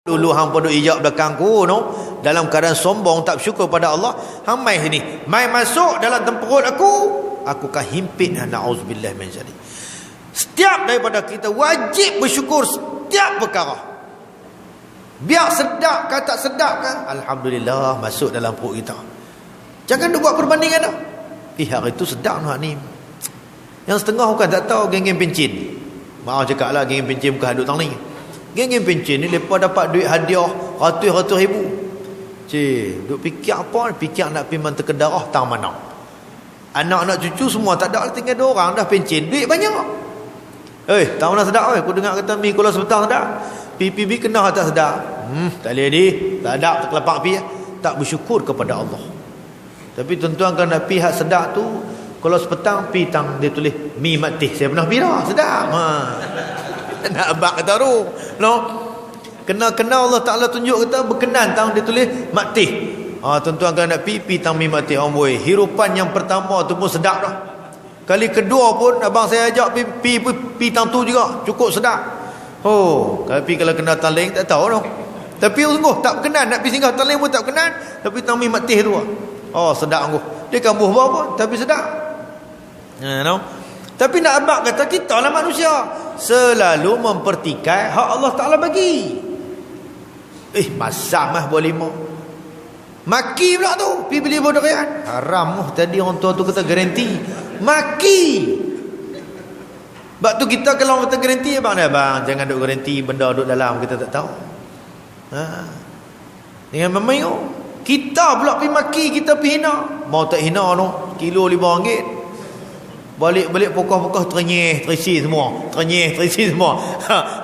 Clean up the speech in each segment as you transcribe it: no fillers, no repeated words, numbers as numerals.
Dulu hang duk ijak belakangku no, dalam keadaan sombong tak bersyukur pada Allah. Hang mai sini, mai masuk dalam temperut aku kan himpit. Na'udzubillah min zalik. Setiap daripada kita wajib bersyukur setiap perkara. Biar sedap ke tak sedap kan, alhamdulillah masuk dalam perut kita. Jangan duk buat perbandingan dah. Hari itu sedap nak ni. Yang setengah bukan tak tahu geng-geng pencin. Maaf cakap lah, geng-geng pencin bukan hadut tang ni. Geng-geng pencin ni lepas dapat duit hadiah ratus-ratus ribu. Cik, duk fikir apa? Fikir nak pergi mantau ke darah tang mana. Anak-anak cucu semua tak ada, tinggal 2 orang dah pencin, duit banyak. Tahu nak sedap aku dengar kata mi kalau sebentar sedap. PPB kena tak sedap. Tak boleh ni, tak ada terkelepak pi, tak bersyukur kepada Allah. Tapi tuan-tuan kan nak pi hak sedap tu, kalau sepetang pi tang dia tulis mi matih. Saya pernah pi dah, sedap. Nak abang kata tu no? Kena Allah Ta'ala tunjuk kita berkenan tang dia tulis maktih. Tuan-tuan kan nak pi tang mi maktih amboi. Hirupan yang pertama tu pun sedap dah. Kali kedua pun abang saya ajak pi tang tu juga cukup sedap. Tapi kalau kena tang lain tak tahu no. Tapi sungguh tak berkenan nak pi singgah tang lain pun tak berkenan, tapi tang mi maktih tu sedap sungguh. Dia kambuh apa tapi sedap. No? Tapi nak abang kata kita lah manusia selalu mempertikai hak Allah Ta'ala bagi. Masak mah boleh mau. Maki pula tu, pergi beli bodorian. Haram tadi orang tua tu kata garanti. Maki. Sebab tu kita kalau kata garanti, abang jangan duk garanti benda duk dalam kita tak tahu. Dengan memang kita pula pergi maki, kita pergi hina. Mau tak hina no, kilo RM5. Balik pokok-pokok terisi semua.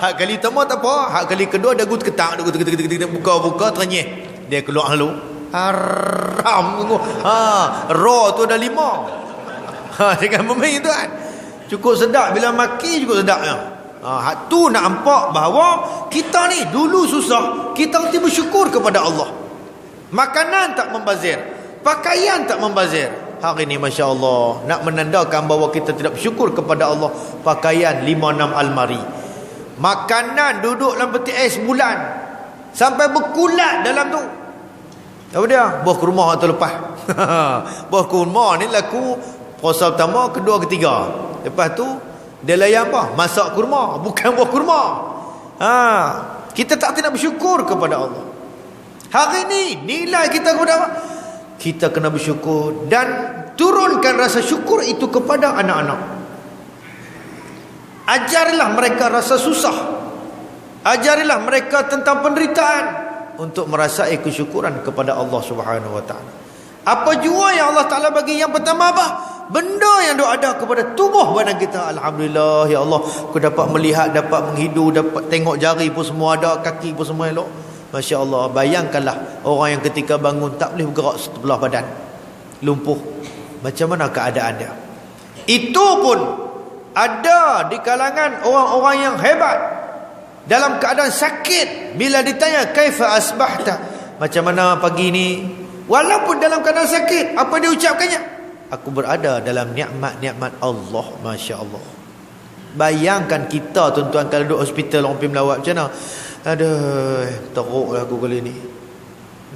Hak kali pertama tak apa, hak kali kedua dagu ketak, buka ternyih. Dia keluar lalu. Haram tu. Raw tu ada 5. Jangan memang tu kan. Cukup sedap bila maki, cukup sedapnya. Hak tu nak nampak bahawa kita ni dulu susah, kita mesti bersyukur kepada Allah. Makanan tak membazir, pakaian tak membazir. Hari ini Masya Allah nak menandakan bahawa kita tidak bersyukur kepada Allah. Pakaian 5-6 almari, makanan duduk dalam peti ais sebulan sampai berkulat dalam tu. Apa dia? Buah kurma atau lepas. Buah kurma ni laku puasa pertama, kedua, ketiga. Lepas tu dia layan apa? Masak kurma, bukan buah kurma. Kita tak tidak bersyukur kepada Allah. Hari ini nilai kita kepada apa? Kita kena bersyukur dan turunkan rasa syukur itu kepada anak-anak. Ajarilah mereka rasa susah. Ajarilah mereka tentang penderitaan untuk merasai kesyukuran kepada Allah Subhanahu Wa Taala. Apa jua yang Allah Taala bagi? Yang pertama apa? Benda yang ada kepada tubuh badan kita. Alhamdulillah ya Allah, aku dapat melihat, dapat menghidu, dapat tengok jari pun semua ada, kaki pun semua elok. Masya Allah, bayangkanlah orang yang ketika bangun tak boleh bergerak sebelah badan, lumpuh. Macam mana keadaan dia? Itu pun ada di kalangan orang-orang yang hebat dalam keadaan sakit. Bila ditanya kaifa asbahta, macam mana pagi ni, walaupun dalam keadaan sakit, apa dia ucapkannya? Aku berada dalam nikmat-nikmat Allah. Masya Allah. Bayangkan kita tuan-tuan kalau duduk hospital, orang pergi melawat macam mana? Aduh, teruk lah aku kali ni.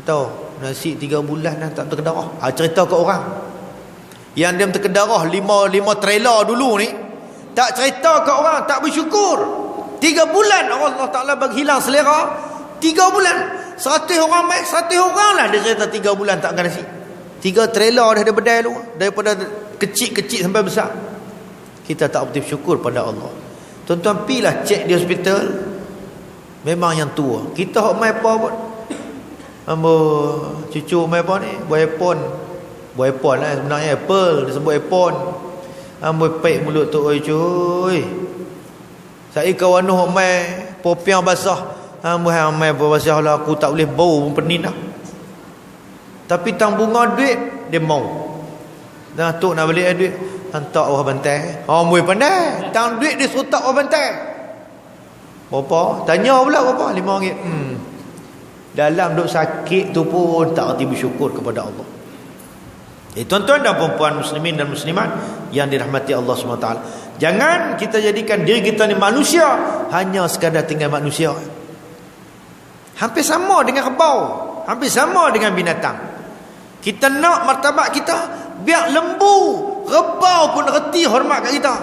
Tahu, nasi 3 bulan dah tak terkedarah. Cerita ke orang yang dia terkedarah 5 trailer dulu ni, tak cerita ke orang, tak bersyukur. 3 bulan Allah Ta'ala bagi hilang selera. 3 bulan 100 orang mai, 100 orang lah dia cerita 3 bulan tak makan nasi. 3 trailer dah ada bedai lu, daripada kecil-kecil sampai besar. Kita tak betul syukur pada Allah. Tuan-tuan pilah cek di hospital, memang yang tua. Kita hok mai apa pun. Ambo cucu mai apa ni? Buah iPhone lah sebenarnya, Apple dia sebut iPhone. Ambo pek mulut tu oi cuy. Saya kawan noh mai popiang basah. Ambo hang mai basah lah, aku tak boleh bau pun penin dah. Tapi tang bunga duit dia mau. Dah tok nak balik duit, hantar bawah bantai. Ambo pandai. Tang duit dia suruh tak bawah bantai. Berapa? Tanya pula berapa? RM5. Dalam duk sakit tu pun tak erti bersyukur kepada Allah. Tuan-tuan dan puan-puan muslimin dan muslimat yang dirahmati Allah SWT, jangan kita jadikan diri kita ni manusia hanya sekadar tinggal manusia. Hampir sama dengan kerbau, hampir sama dengan binatang. Kita nak martabat kita, biar lembu, kerbau pun reti hormat kat kita.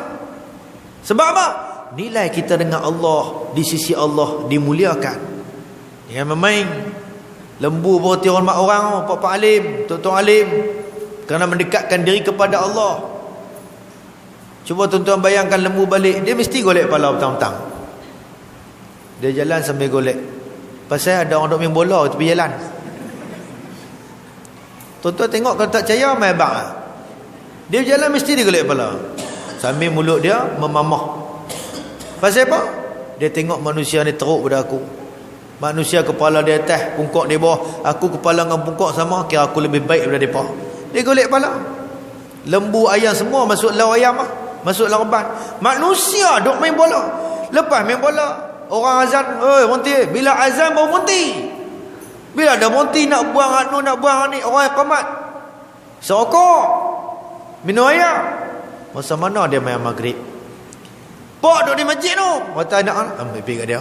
Sebab apa? Nilai kita dengan Allah di sisi Allah dimuliakan. Jangan main. Lembu pun reti hormat orang, pak-pak alim, tok-tok alim, kerana mendekatkan diri kepada Allah. Cuba tuan-tuan bayangkan lembu balik, dia mesti golek kepala petang-petang. Dia jalan sambil golek. Pasal ada orang duk main bola tepi jalan. Tuan-tuan tengok, kalau tak percaya main bak. Dia jalan mesti dia golek kepala. Sambil mulut dia memamah. Pasal apa? Dia tengok manusia ni teruk pada aku. Manusia kepala dia atas, pungkok dia bawah. Aku kepala dengan pungkok sama, kira aku lebih baik daripada mereka. Dia golek kepala. Lembu, ayam semua masuk lau ayam lah. Masuk lau reban. Manusia duk main bola. Lepas main bola, orang azan, oi berhenti. Bila azan baru berhenti. Bila dah berhenti nak buang anu, nak buang ni, orang yang qamat. Serokok. Minum air. Masa mana dia main maghrib? Pak duduk di masjid tu. Kata anak, ambil pergi kat dia.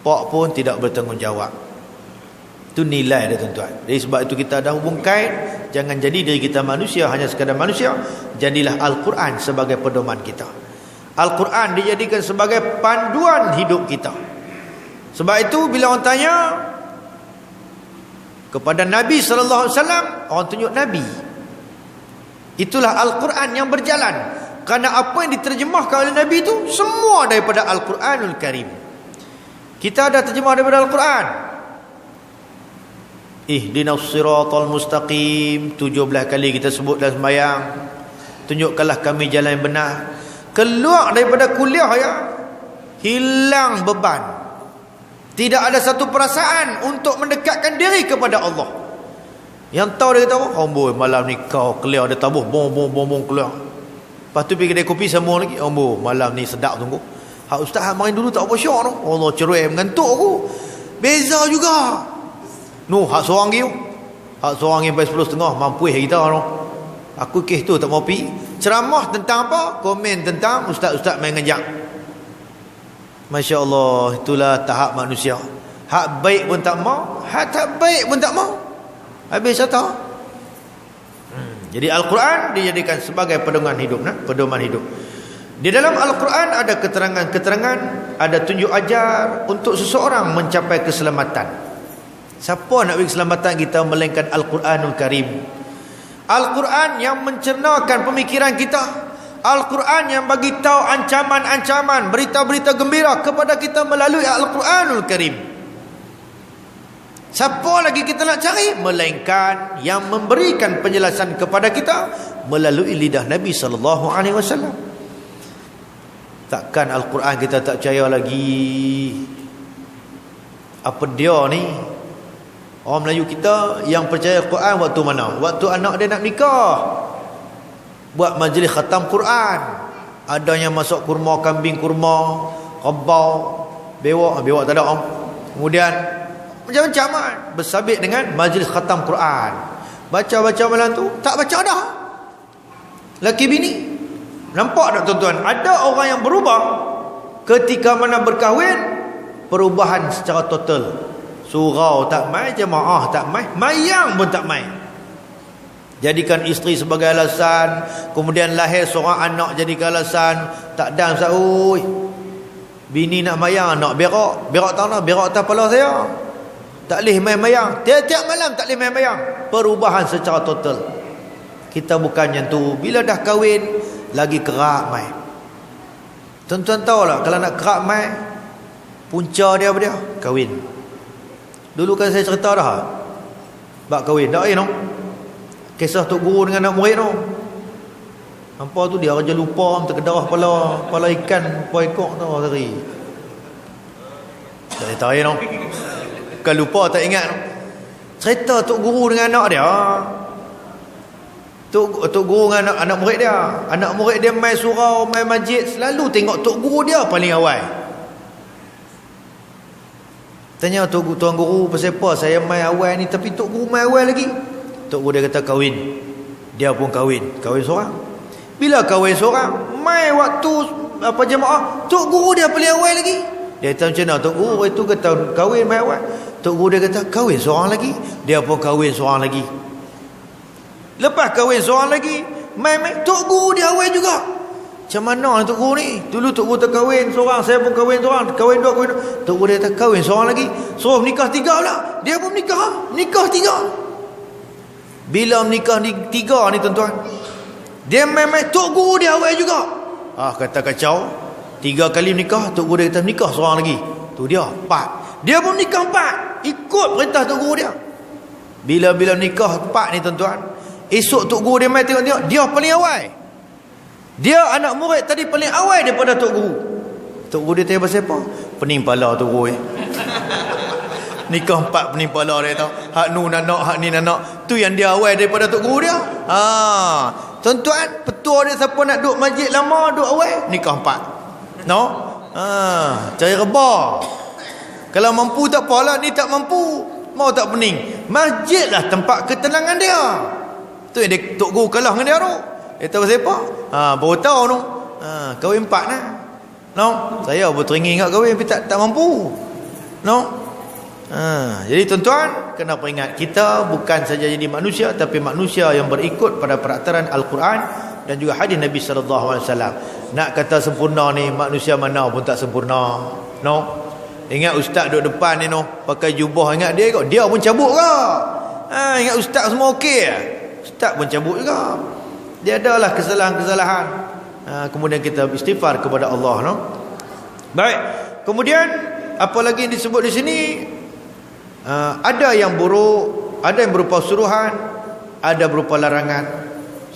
Pak pun tidak bertanggungjawab. Itu nilai dia tuan-tuan. Jadi sebab itu kita dah hubung kait. Jangan jadi diri kita manusia, hanya sekadar manusia. Jadilah Al-Quran sebagai pedoman kita. Al-Quran dijadikan sebagai panduan hidup kita. Sebab itu bila orang tanya kepada Nabi SAW, orang tunjuk Nabi. Itulah Al-Quran yang berjalan. Kerana apa yang diterjemahkan oleh Nabi itu semua daripada Al-Quranul Karim. Kita ada terjemah daripada Al-Quran. Ihdinas siratal mustaqim, 17 kali kita sebut dalam sembahyang. Tunjukkanlah kami jalan yang benar. Keluar daripada kuliah ya, hilang beban. Tidak ada satu perasaan untuk mendekatkan diri kepada Allah. Yang tahu dia kata, "Amboi, malam ni kau keluar dia tabuh bom keluar." Lepas tu pergi kedai kopi sama lagi, "Amboi, malam ni sedap tunggu. Hak ustaz main dulu tak apa syok tu. Allah cerai mengantuk aku." Beza juga. Hak seorang lagi. Hak seorang lagi sampai 10.30 mampu kita tu. Aku kes tu tak mau pergi. Ceramah tentang apa? Komen tentang ustaz-ustaz main ngajak. Masya Allah, itulah tahap manusia. Hak baik pun tak mau, hak tak baik pun tak mau. Habis satu. Jadi Al-Quran dijadikan sebagai pedoman hidup, pedoman hidup. Di dalam Al-Quran ada keterangan-keterangan, ada tunjuk ajar untuk seseorang mencapai keselamatan. Siapa nak beri keselamatan kita melainkan Al-Quranul Karim. Al-Quran yang mencernakan pemikiran kita. Al-Quran yang bagi tahu ancaman-ancaman, berita-berita gembira kepada kita melalui Al-Quranul Karim. Siapa lagi kita nak cari melainkan yang memberikan penjelasan kepada kita melalui lidah Nabi SAW. Takkan Al-Quran kita tak percaya lagi. Apa dia ni? Orang Melayu kita yang percaya Al-Quran waktu mana? Waktu anak dia nak nikah, buat majlis khatam Quran. Ada yang masuk kurma, kambing kurma, kebau, bewak tak ada. Kemudian macam-macam kan, bersabit dengan majlis khatam Quran. Baca-baca malam tu, tak baca dah. Laki bini. Nampak tak tuan-tuan? Ada orang yang berubah ketika mana berkahwin, perubahan secara total. Surau tak main, jemaah tak main, mayang pun tak main. Jadikan isteri sebagai alasan, kemudian lahir seorang anak jadikan alasan. Tak dan Ustaz, oi. Bini nak mayang, nak berak. Berak tak nak, berak atas kepala saya. Tak boleh main mayang. Tiap-tiap malam tak boleh main mayang. Perubahan secara total. Kita bukan yang tu. Bila dah kahwin, lagi kerak main. Tuan-tuan tahulah, kalau nak kerak main, punca dia apa dia? Kahwin. Dulu kan saya cerita dah. Bak kahwin. Tak no? Kisah Tok Guru dengan anak murid tu. Hampa tu dia raja lupa, terkedarah kepala ikan, kepala ekor tu hari. Tak tahu no. Bukan lupa, tak ingat no. Cerita Tok Guru dengan anak dia. Tok Guru dengan anak murid dia. Anak murid dia main surau, main masjid, selalu tengok Tok Guru dia paling awal. Tanya Tuan Guru, pasal apa saya main awal ni tapi Tok Guru main awal lagi? Tok Guru dia kata kahwin. Dia pun kahwin seorang. Bila kahwin seorang, main waktu jemaah, Tok Guru dia paling awal lagi. Dia kata macam mana Tok Guru itu kata kahwin main awal. Tok Guru dia kata, kahwin seorang lagi. Dia pun kahwin seorang lagi. Lepas kahwin seorang lagi, mai Tok Guru dia kahwin juga. Macam mana Tok Guru ni? Dulu Tok Guru terkahwin seorang, saya pun kahwin seorang, kahwin dua. Tok Guru dia kata, kahwin seorang lagi. Suruh nikah 3 pula. Dia pun nikah 3. Bila menikah 3 ni tuan-tuan, dia mai Tok Guru dia kahwin juga. Kata kacau. 3 kali nikah, Tok Guru dia kata nikah seorang lagi. Tu dia 4. Dia pun nikah 4. Ikut perintah Tok Guru dia. Bila nikah 4 ni tuan-tuan, esok Tok Guru dia mai tengok, dia paling awal. Dia anak murid tadi paling awal daripada Tok Guru. Tok Guru dia tanya pasal apa? Pening pala Tok Guru. Nikah 4 pening pala dia tahu. Hak nu nak, hak ni nak. Tu yang dia awal daripada Tok Guru dia. Tuan-tuan, petua dia siapa nak duduk masjid lama, duduk awal, nikah 4. No? Cari reba. Kalau mampu tak apalah, ni tak mampu. Mau tak pening. Masjid lah tempat ketenangan dia. Tu yang dia, Tok Guru kalah dengan dia tu. Dia tahu pasal apa? Baru tahu tu. Kahwin 4 lah. No? Saya berteringin kat kahwin tapi tak mampu. No? Jadi tuan-tuan, kena ingat, kita bukan saja jadi manusia, tapi manusia yang berikut pada peraturan Al-Quran dan juga hadis Nabi SAW. Nak kata sempurna ni, manusia mana pun tak sempurna. No? Ingat ustaz duduk depan ni, no? Pakai jubah, ingat dia kot. Dia pun cabut ke? Ingat ustaz semua okey? Ustaz pun cabut juga. Dia adalah kesalahan-kesalahan. Kemudian kita istighfar kepada Allah, no? Baik. Kemudian apa lagi yang disebut di sini? Ada yang buruk, ada yang berupa suruhan, ada berupa larangan.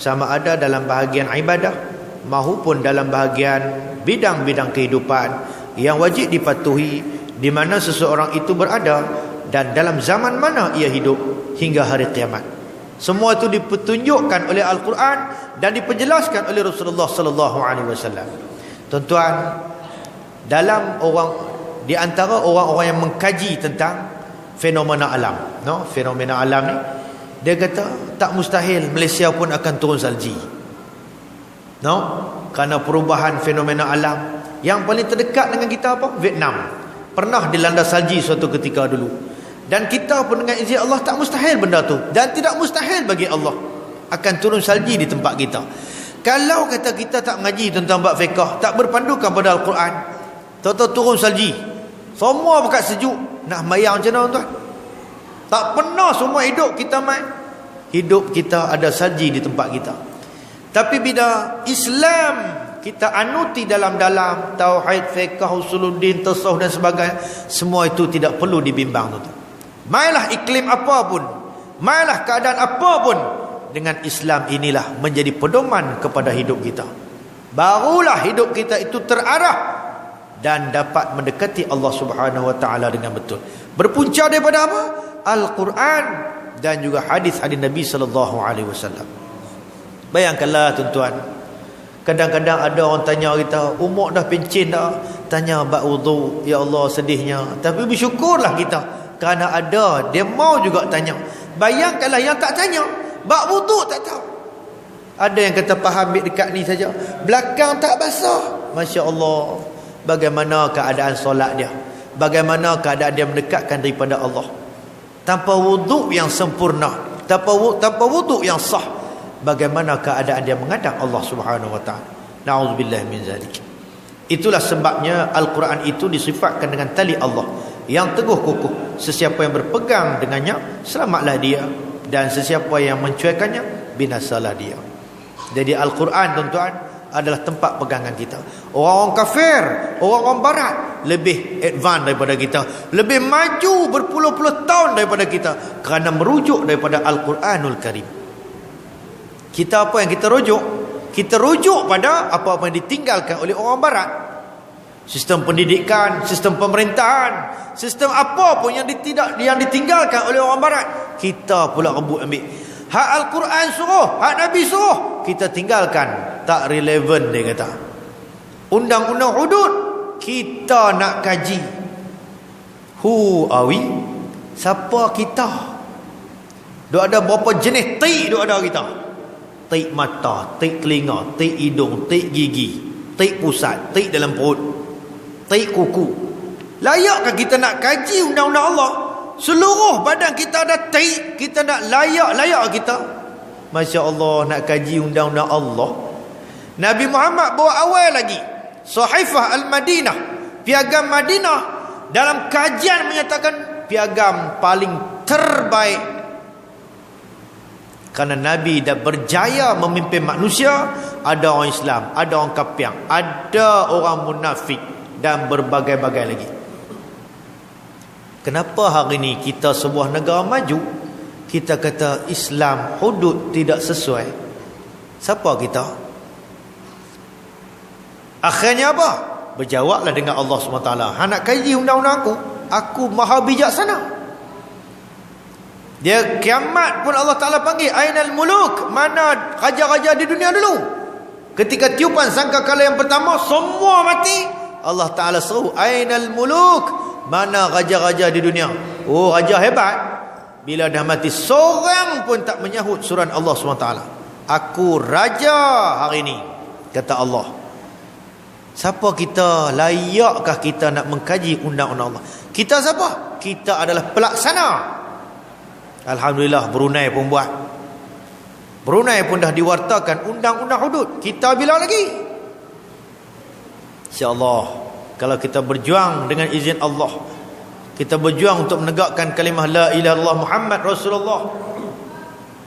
Sama ada dalam bahagian ibadah maupun dalam bahagian bidang-bidang kehidupan yang wajib dipatuhi di mana seseorang itu berada dan dalam zaman mana ia hidup hingga hari kiamat. Semua itu dipetunjukkan oleh Al-Quran dan dipenjelaskan oleh Rasulullah sallallahu alaihi wasallam. Tuan-tuan, dalam di antara orang-orang yang mengkaji tentang fenomena alam, no? Fenomena alam ni, dia kata tak mustahil Malaysia pun akan turun salji. No? Kerana perubahan fenomena alam. Yang paling terdekat dengan kita apa? Vietnam. Pernah dilanda salji suatu ketika dulu. Dan kita pun dengan izin Allah tak mustahil benda tu. Dan tidak mustahil bagi Allah akan turun salji di tempat kita. Kalau kata kita tak mengaji tentang bab fiqh, tak berpandukan pada Al-Quran, tahu-tahu turun salji, semua pekat sejuk, nak mayang macam mana tuan? Tak pernah semua hidup kita main. Hidup kita ada salji di tempat kita. Tapi bila Islam kita anuti dalam-dalam tauhid, fiqh, usuluddin, tasawuf dan sebagainya, semua itu tidak perlu dibimbang tuan. Mainlah iklim apapun, mainlah keadaan apapun, dengan Islam inilah menjadi pedoman kepada hidup kita. Barulah hidup kita itu terarah dan dapat mendekati Allah Subhanahu wa taala dengan betul. Berpunca daripada apa? Al-Quran dan juga hadis-hadis Nabi sallallahu alaihi wasallam. Bayangkanlah tuan-tuan, kadang-kadang ada orang tanya kita, umur dah pencen dah, tanya bab wudu, ya Allah sedihnya. Tapi bersyukurlah kita kerana ada dia mau juga tanya. Bayangkanlah yang tak tanya, bab wudu tak tahu. Ada yang kata faham dekat ni saja, belakang tak basah. Masya-Allah, bagaimana keadaan solat dia? Bagaimana keadaan dia mendekatkan daripada Allah? Tanpa wuduk yang sempurna, tanpa wuduk yang sah, bagaimana keadaan dia menghadap Allah Subhanahu wa taala? Nauzubillah min zalik. Itulah sebabnya Al-Quran itu disifatkan dengan tali Allah yang teguh kukuh. Sesiapa yang berpegang dengannya, selamatlah dia, dan sesiapa yang mencuaikannya, binasalah dia. Jadi Al-Quran tuan-tuan adalah tempat pegangan kita. Orang-orang kafir, orang-orang barat lebih advance daripada kita, lebih maju berpuluh-puluh tahun daripada kita, kerana merujuk daripada Al-Quranul Karim. Kita apa yang kita rujuk? Kita rujuk pada apa-apa yang ditinggalkan oleh orang barat. Sistem pendidikan, sistem pemerintahan, sistem apa pun yang ditinggalkan oleh orang barat, kita pula rebut ambil. Hak Al-Quran suruh, hak Nabi suruh, kita tinggalkan. Tak relevan dia kata. Undang-undang hudud kita nak kaji. Who are we? Siapa kita? Duk ada berapa jenis tik duk ada kita? Tik mata, tik telinga, tik hidung, tik gigi, tik pusat, tik dalam perut, tik kuku. Layakkah kita nak kaji undang-undang Allah? seluruh badan kita ada taik, kita nak layak kita. Masya Allah, nak kaji undang-undang Allah. Nabi Muhammad bawa awal lagi Sahifah Al-Madinah, piagam Madinah, dalam kajian menyatakan piagam paling terbaik. Karena Nabi dah berjaya memimpin manusia. Ada orang Islam, ada orang kafir, ada orang munafik, dan berbagai-bagai lagi. Kenapa hari ini kita sebuah negara maju, kita kata Islam hudud tidak sesuai? Siapa kita? Akhirnya apa? Berjawablah dengan Allah SWT. Nak kaji undang-undang aku maha bijaksana. Dia kiamat pun Allah Ta'ala panggil, Ainal muluk, mana raja-raja di dunia dulu? Ketika tiupan sangkakala yang pertama, semua mati. Allah Ta'ala seru, Ainal muluk, mana raja-raja di dunia? Oh, raja hebat. Bila dah mati, seorang pun tak menyahut suruhan Allah SWT. Aku raja hari ini, kata Allah. Siapa kita? Layakkah kita nak mengkaji undang-undang Allah? Kita siapa? Kita adalah pelaksana. Alhamdulillah, Brunei pun buat. Brunei pun dah diwartakan undang-undang hudud. Kita bila lagi? InsyaAllah, kalau kita berjuang dengan izin Allah, kita berjuang untuk menegakkan kalimah la ilaha illallah Muhammad Rasulullah,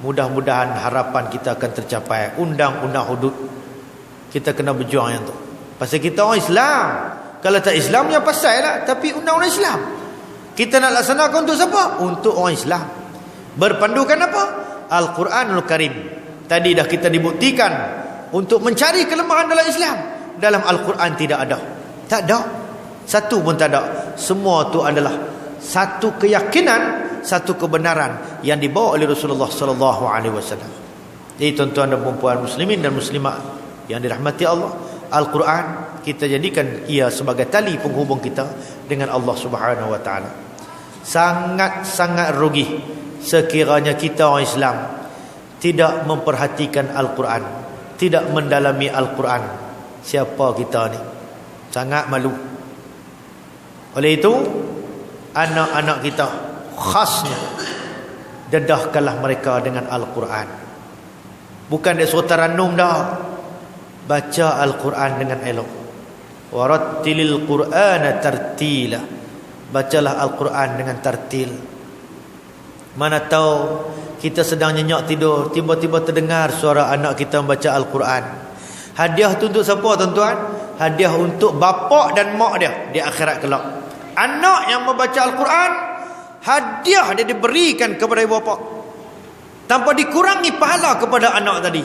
mudah-mudahan harapan kita akan tercapai. Undang-undang hudud, kita kena berjuang yang tu. Pasal kita orang Islam. Kalau tak Islam, ya pasal lah. Tapi undang-undang Islam kita nak laksanakan untuk siapa? Untuk orang Islam. Berpandukan apa? Al-Quranul Karim. Tadi dah kita dibuktikan untuk mencari kelemahan dalam Islam. Dalam Al-Quran tidak ada. Tak ada. Satu pun tak ada. Semua tu adalah satu keyakinan, satu kebenaran yang dibawa oleh Rasulullah sallallahu alaihi wasallam. Jadi tuan-tuan dan puan-puan muslimin dan muslimat yang dirahmati Allah, Al-Quran kita jadikan ia sebagai tali penghubung kita dengan Allah Subhanahu wa taala. Sangat-sangat rugi sekiranya kita orang Islam tidak memperhatikan Al-Quran, tidak mendalami Al-Quran. Siapa kita ni? Sangat malu. Oleh itu, anak-anak kita khasnya dedahkanlah mereka dengan Al-Quran. Bukan dia suruh taranum dah. Baca Al-Quran dengan elok. Warattilil Qur'ana tartila. Bacalah Al-Quran dengan tartil. Mana tahu kita sedang nyenyak tidur, tiba-tiba terdengar suara anak kita membaca Al-Quran. Hadiah tu untuk siapa tuan-tuan? Hadiah untuk bapa dan mak dia di akhirat kelak. Anak yang membaca Al-Quran, hadiah dia diberikan kepada ibu bapa, tanpa dikurangi pahala kepada anak tadi,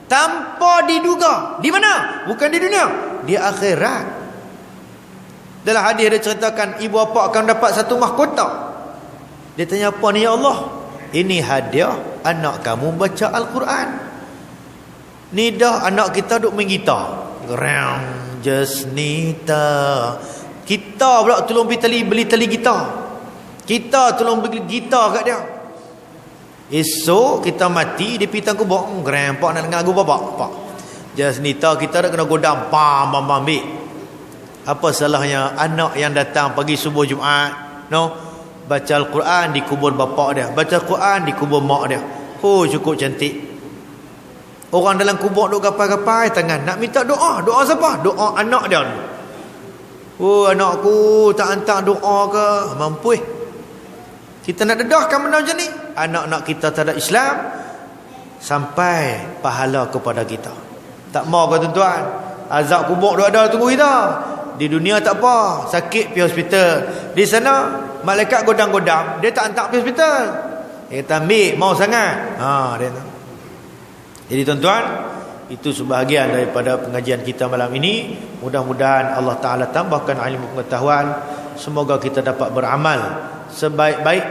tanpa diduga. Di mana? Bukan di dunia, di akhirat. Dalam hadis dia ceritakan ibu bapa akan dapat satu mahkota. Dia tanya, apa ni ya Allah? Ini hadiah anak kamu baca Al-Quran. Ni dah anak kita duk main gitar. Just nita. Kita pula tolong beli tali gitar. Kita tolong beli gitar kat dia. Esok kita mati, dia pergi tang kubur. Grandpa nak dengar lagu bapak. Pak. Just nita kita dah kena godam. Pam ambil. Apa salahnya anak yang datang pagi subuh Jumaat, no? Baca Al-Quran di kubur bapak dia, baca Al-Quran di kubur mak dia. Oh, cukup cantik. Orang dalam kubur duk gapai-gapai tangan nak minta doa. Doa siapa? Doa anak dia. Oh, anakku tak hantar doa ke? Mampu. Kita nak dedahkan benda macam ni. Anak-anak kita tak ada Islam, sampai pahala kepada kita. Tak mau ke tuan-tuan? Azab kubur duk ada tunggu kita. Di dunia tak apa, sakit pergi hospital. Di sana malaikat godam-godam, dia tak hantar pergi hospital. Dia kata ambil, mau sangat. Dia tak. Jadi tuan-tuan, itu sebahagian daripada pengajian kita malam ini. Mudah-mudahan Allah Ta'ala tambahkan ilmu pengetahuan. Semoga kita dapat beramal sebaik-baik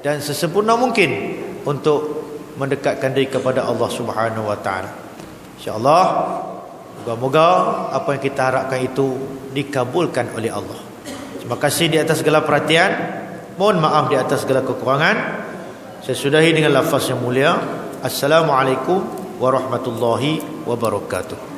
dan sesempurna mungkin untuk mendekatkan diri kepada Allah Subhanahu Wa Ta'ala. InsyaAllah, moga-moga apa yang kita harapkan itu dikabulkan oleh Allah. Terima kasih di atas segala perhatian. Mohon maaf di atas segala kekurangan. Saya sudahi dengan lafaz yang mulia. Assalamualaikum warahmatullahi wabarakatuh.